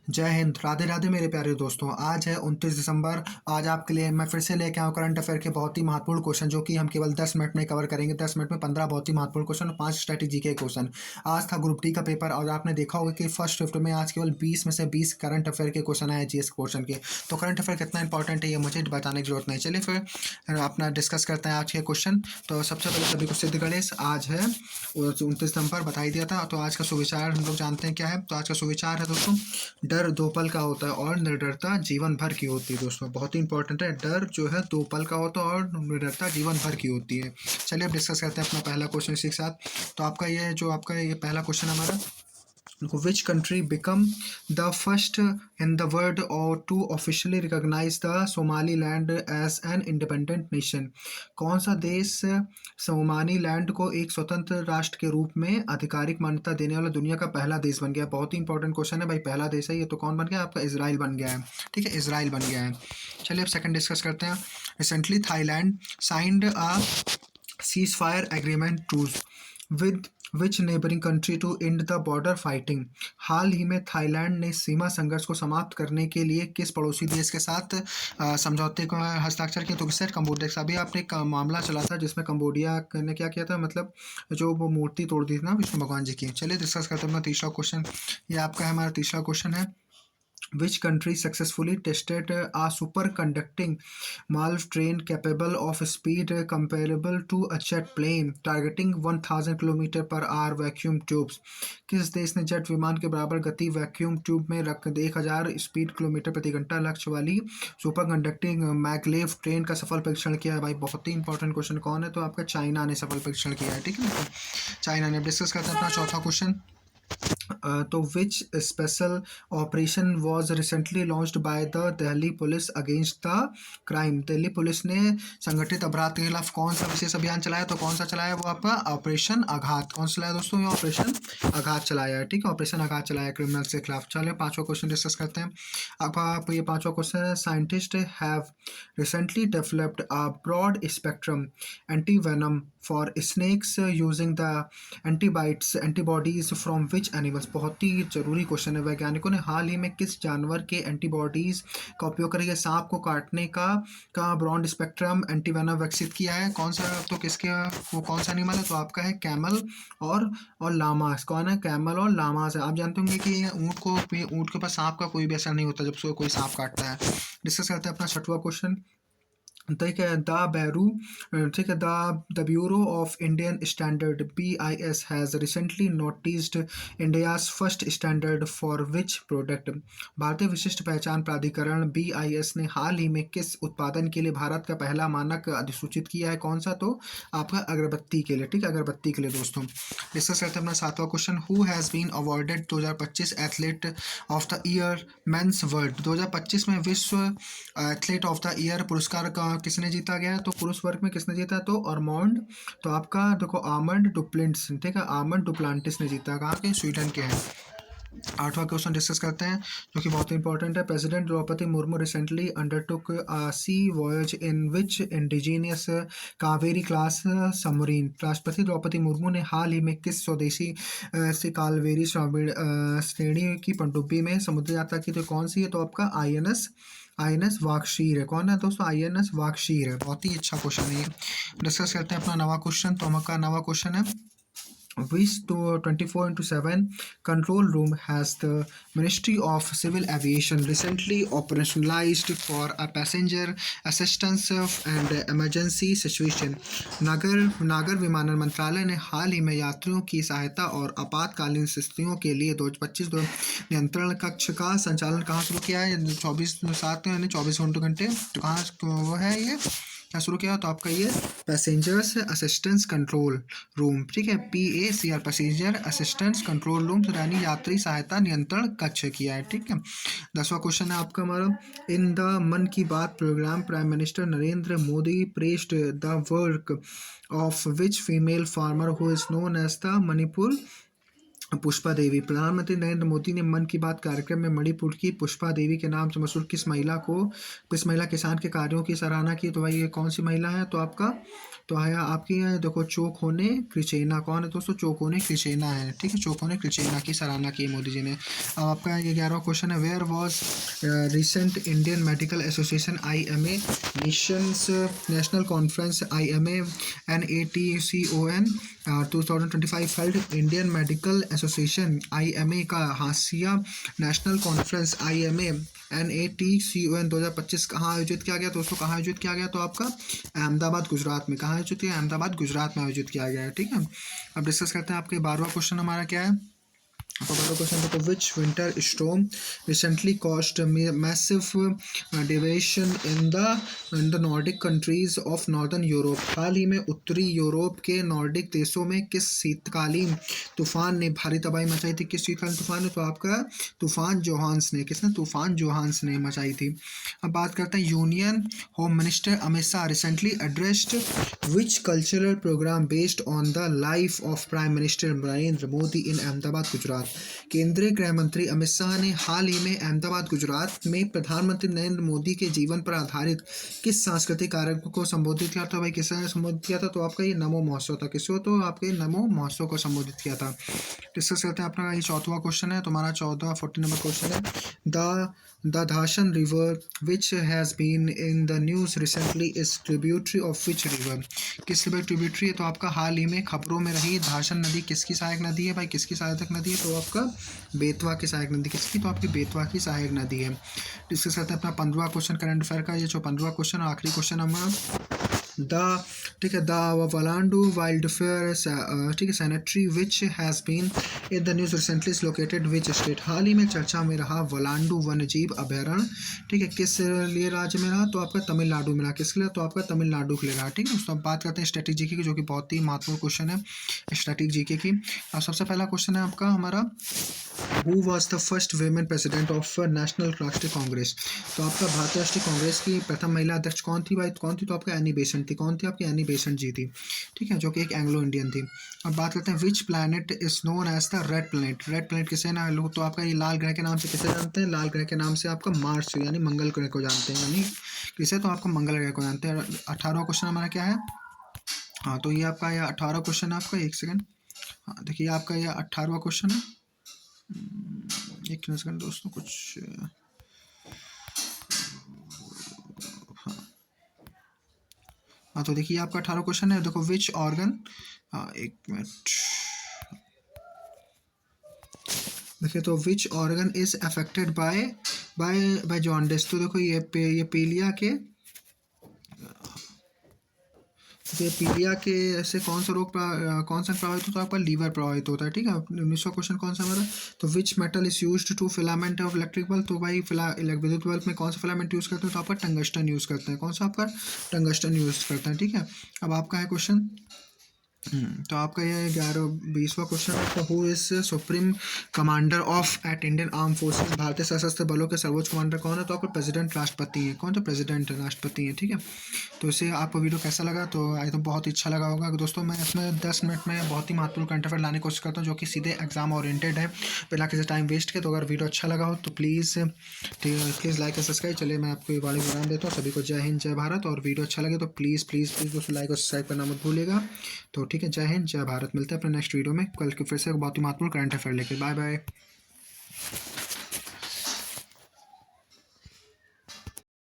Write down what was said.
जय हिंद, राधे राधे मेरे प्यारे दोस्तों। आज है 29 दिसंबर। आज आपके लिए मैं फिर से लेके आया हूँ करंट अफेयर के बहुत ही महत्वपूर्ण क्वेश्चन, जो कि हम केवल 10 मिनट में कवर करेंगे। 10 मिनट में 15 बहुत ही महत्वपूर्ण क्वेश्चन और 5 स्ट्रैटेजी के क्वेश्चन। आज था ग्रुप डी का पेपर और आपने देखा होगा कि फर्स्ट शिफ्ट में आज केवल 20 में से 20 करंट अफेयर के क्वेश्चन आए, जीएस क्वेश्चन के। तो करंट अफेयर कितना इंपॉर्टेंट है ये मुझे बताने की जरूरत नहीं। चलिए फिर अपना डिस्कस करते हैं आज के क्वेश्चन। तो सबसे पहले सभी को सिद्ध गणेश। आज है 29 दिसंबर, बता ही दिया था। तो आज का सुविचार हम लोग जानते हैं क्या है। तो आज का सुविचार है दोस्तों, डर दो पल का होता है और निडरता जीवन भर की होती है। दोस्तों बहुत ही इंपॉर्टेंट है, डर जो है 2 पल का होता है और निडरता जीवन भर की होती है। चलिए अब डिस्कस करते हैं अपना पहला क्वेश्चन इसी के साथ। तो आपका ये पहला क्वेश्चन हमारा, which country become the first in the world or to officially recognize the Somaliland as an independent nation? कौन सा देश सोमालीलैंड को एक स्वतंत्र राष्ट्र के रूप में आधिकारिक मान्यता देने वाला दुनिया का पहला देश बन गया? बहुत ही इंपॉर्टेंट क्वेश्चन है भाई। पहला देश है ये, तो कौन बन गया? आपका इजराइल बन गया है। ठीक है, इजराइल बन गया है। चलिए अब सेकंड डिस्कस करते हैं। Recently Thailand signed a ceasefire agreement truce with which neighboring country to end the border fighting? हाल ही में थाईलैंड ने सीमा संघर्ष को समाप्त करने के लिए किस पड़ोसी देश के साथ समझौते को हस्ताक्षर किया? तो किससे? कंबोडिया के साथ। अभी आपने एक मामला चला था जिसमें कंबोडिया ने क्या किया था, मतलब जो वो मूर्ति तोड़ दी थी ना विष्णु भगवान जी की। चलिए डिस्कस करते हैं अपना तीसरा क्वेश्चन। ये आपका है हमारा तीसरा क्वेश्चन है, which country successfully tested a superconducting MALV train capable of speed comparable to a jet plane targeting 1000 kilometre per hour vacuum tubes? किस देश ने जेट विमान के बराबर गति वैक्यूम ट्यूब में रख 1000 स्पीड किलोमीटर प्रति घंटा लक्ष्य वाली सुपर कंडक्टिंग मैगलेव ट्रेन का सफल परीक्षण किया है? भाई बहुत ही इंपॉर्टेंट क्वेश्चन। कौन है? तो आपका चाइना ने सफल परीक्षण किया है। ठीक है, चाइना ने। डिस्कस करते हैं अपना चौथा क्वेश्चन। तो which special operation was recently launched by the Delhi police against the crime? Delhi police ने संगठित अपराध के खिलाफ कौन सा विशेष अभियान चलाया? तो कौन सा चलाया? वो आपका ऑपरेशन आघात। कौन सा चलाया दोस्तों? ये ऑपरेशन आघात चलाया है। ठीक है, ऑपरेशन आघात चलाया क्रिमिनल्स के खिलाफ। चलिए पांचवा क्वेश्चन डिस्कस करते हैं। अब आप ये पांचवा क्वेश्चन है, scientist have recently developed a broad spectrum anti venom for snakes using the antibodies from which animals? बहुत ही जरूरी क्वेश्चन है। वैज्ञानिकों ने हाल ही में किस जानवर के एंटीबॉडीज का उपयोग करके सांप को काटने का ब्रॉड स्पेक्ट्रम एंटीवेनम विकसित किया है? कौन सा? तो किसके? वो कौन सा एनिमल है? तो आपका है कैमल और लामास। कौन है? कैमल और लामास है। आप जानते होंगे कि ऊँट के ऊपर सांप का कोई भी असर नहीं होता जब से कोई सांप काटता है। डिस्कस करते हैं अपना छठवां क्वेश्चन। ठीक है, द बैरू ठीक है, the bureau of Indian standard BIS has recently noticed India's first standard for which product? भारतीय विशिष्ट पहचान प्राधिकरण BIS ने हाल ही में किस उत्पादन के लिए भारत का पहला मानक अधिसूचित किया है? कौन सा? तो आपका अगरबत्ती के लिए। ठीक है, अगरबत्ती के लिए दोस्तों। डिस्कस करते हैं अपना सातवां question. Who has been awarded 2025 athlete of the year men's world? 2025 में विश्व एथलीट ऑफ द ईयर पुरस्कार का किसने जीता गया है? तो पुरुष वर्ग में किसने जीता? तो आर्मंड, तो आपका देखो आर्मंड डुप्लिंट्स। ठीक है, आर्मंड डुप्लांटिस ने जीता। कहाँ के? स्वीडन के हैं। आठवां क्वेश्चन डिस्कस करते हैं जो कि बहुत इंपॉर्टेंट है। President Droupadi Murmu recently undertook sea voyage in which indigenous Kaveri class submarine? राष्ट्रपति द्रौपदी मुर्मू ने हाल ही में किस स्वदेशी से कालवेरी श्रेणी की पनडुब्बी में समुद्र यात्रा की? तो कौन सी है? तो आपका INS वाकशीर है। कौन है दोस्तों? INS वाकशीर है। बहुत ही अच्छा क्वेश्चन है ये। डिस्कस करते हैं अपना नवा क्वेश्चन। तो हमारा नवा क्वेश्चन है, which to 24/7 control room has the Ministry of Civil Aviation recently operationalized for a passenger assistance and emergency situation? नागर विमानन मंत्रालय ने हाल ही में यात्रियों की सहायता और आपातकालीन स्थितियों के लिए 2025 नियंत्रण कक्ष का संचालन कहाँ शुरू किया है? 24/7 यानी 24 घंटे। तो कहाँ वो है ये क्या शुरू किया? तो आपका ये पैसेंजर्स असिस्टेंस कंट्रोल रूम। ठीक है, PACR passenger assistance control room, यानी यात्री सहायता नियंत्रण कक्ष किया है। ठीक है, 10वां क्वेश्चन है आपका हमारा, in the Mann Ki Baat programme prime minister Narendra Modi praised the work of which female farmer who is known as the Manipur Pushpa Devi. प्रधानमंत्री नरेंद्र मोदी ने मन की बात कार्यक्रम में मणिपुर की पुष्पा देवी के नाम से मशहूर किस महिला किसान के कार्यों की सराहना की? तो भाई ये कौन सी महिला है? तो आपका तो आया आपकी है, देखो चोकोने क्रिचेना। कौन है दोस्तों? चोकोने क्रिचेना है, ठीक है। चोकोने क्रिचेना की सराहना की मोदी जी ने। अब आपका ये 11वां क्वेश्चन है, where was recent Indian Medical Association IMA nations national conference IMA NATCON 2025 held? Indian Medical Association IMA का हाशिया नेशनल कॉन्फ्रेंस IMA NATCON 2025 कहाँ आयोजित किया गया दोस्तों? कहाँ आयोजित किया गया? तो आपका अहमदाबाद गुजरात में। कहाँ आयोजित किया? अहमदाबाद गुजरात में आयोजित किया गया है, ठीक है। अब डिस्कस करते हैं आपके 12वां क्वेश्चन हमारा क्या है। तो पहला क्वेश्चन देखो, which winter storm recently caused massive deviation in the Nordic countries of northern Europe? हाल ही में उत्तरी यूरोप के नॉर्डिक देशों में किस शीतकालीन तूफान ने भारी तबाही मचाई थी? किस शीतकालीन तूफान ने? तो आपका तूफान जोहान्स ने। किसने? तूफान जोहान्स ने मचाई थी। अब बात करते हैं, union home minister Amit Shah recently addressed which cultural programme based on the life of prime minister Narendra Modi in Ahmedabad Gujarat? केंद्रीय गृह मंत्री अमित शाह ने हाल ही में अहमदाबाद गुजरात में प्रधानमंत्री नरेंद्र मोदी के जीवन पर आधारित किस सांस्कृतिक कार्यक्रम को संबोधित किया था? भाई किसने संबोधित किया था? तो आपका ये नमो महोत्सव था। किसको? तो आपके नमो महोत्सव को संबोधित किया था। डिस्कस करते हैं अपना ये 4वां क्वेश्चन है, तुम्हारा 14 नंबर क्वेश्चन है, the Dhasan river which has been in the news recently is tributary of which river? किस रिवर ट्रिब्यूटरी है? तो आपका हाल ही में खबरों में रही धासन नदी किसकी सहायक नदी है? भाई किसकी सहायक नदी है? तो आपका बेतवा की सहायक नदी। किसकी? तो आपकी बेतवा की सहायक नदी है। डिस्कस करते हैं अपना 15वां क्वेश्चन करंट अफेयर का। ये जो 15वां क्वेश्चन और आखिरी क्वेश्चन हमारा ठीक है, द वलांडू वाइल्ड फेयर, ठीक है, sanctuary which has been in the news recently is located which state? हाल ही में चर्चा में रहा वलांडू वन्यजीव अभयारण्य, ठीक है, किस लिए राज्य में रहा? तो आपका तमिलनाडु में रहा। किस लिए? तो आपका तमिलनाडु के लिए रहा, ठीक है। दोस्तों अब बात करते हैं स्टैटिक जीके की, जो कि बहुत ही महत्वपूर्ण क्वेश्चन है स्टैटिक जीके की। अब सबसे पहला क्वेश्चन है आपका हमारा, who was the first women president of national राष्ट्रीय कांग्रेस? तो आपका भारतीय राष्ट्रीय कांग्रेस की प्रथम महिला अध्यक्ष कौन थी? भाई कौन थी? तो आपका एनी बेसेंट थी। कौन थी? आपकी एनी बेसेंट जी थी, ठीक है, जो कि एक एंग्लो इंडियन थी। अब बात करते हैं, which planet is known as the red planet? Red planet किसे ना लोग? तो आपका ये लाल ग्रह के नाम से किसे जानते हैं? लाल ग्रह के नाम से आपका मार्स यानी मंगल ग्रह को जानते हैं, यानी किसे? तो आपका मंगल ग्रह को जानते हैं। 18वां क्वेश्चन हमारा क्या है? हाँ, तो ये आपका यह 18वां क्वेश्चन है आपका, एक सेकंड। हाँ देखिए, आपका यह 18वां क्वेश्चन है। एक सेकंड दोस्तों, कुछ हाँ तो देखिए आपका 18 क्वेश्चन है, देखो विच ऑर्गन, एक मिनट देखिए, तो which organ is affected by by by jaundice? तो देखो ये पीलिया के पीलिया के से कौन सा कौन सा प्रभावित होता है? आपका लीवर प्रभावित होता है, ठीक है। 19वां क्वेश्चन कौन सा हमारा? तो which metal is used to filament of electric bulb? तो भाई विद्युत बल्ब में कौन सा फिलामेंट यूज़ करते हैं? तो आपका टंगस्टन यूज़ करते हैं। कौन सा? आपका टंगस्टन यूज़ करते हैं, ठीक है। अब आपका है क्वेश्चन, तो आपका ये 20वां क्वेश्चन है, who is supreme commander of at Indian arm forces? भारतीय सशस्त्र बलों के सर्वोच्च कमांडर कौन है? तो आपको प्रेसिडेंट राष्ट्रपति है। कौन? तो प्रेसिडेंट राष्ट्रपति है, ठीक है। तो इससे आपको वीडियो कैसा लगा? तो आई तो बहुत ही अच्छा लगा होगा दोस्तों। मैं इसमें 10 मिनट में बहुत ही महत्वपूर्ण करंट अफेयर लाने की कोशिश करता हूँ, जो कि सीधे एग्जाम ओरिएंटेड है, बिना किसी टाइम वेस्ट के। तो अगर वीडियो अच्छा लगा हो तो प्लीज़ लाइक और सब्सक्राइब। चलिए मैं आपको ये वाले विराम देता हूँ। सभी को जय हिंद जय भारत, और वीडियो अच्छा लगे तो प्लीज़ प्लीज़ प्लीज़ दोस्तों लाइक और सब्सक्राइब करना मत भूलिएगा। तो ठीक है, जय हिंद जय भारत। मिलते हैं अपने नेक्स्ट वीडियो में कल के फिर से बहुत ही महत्वपूर्ण करंट अफेयर लेके। Bye bye.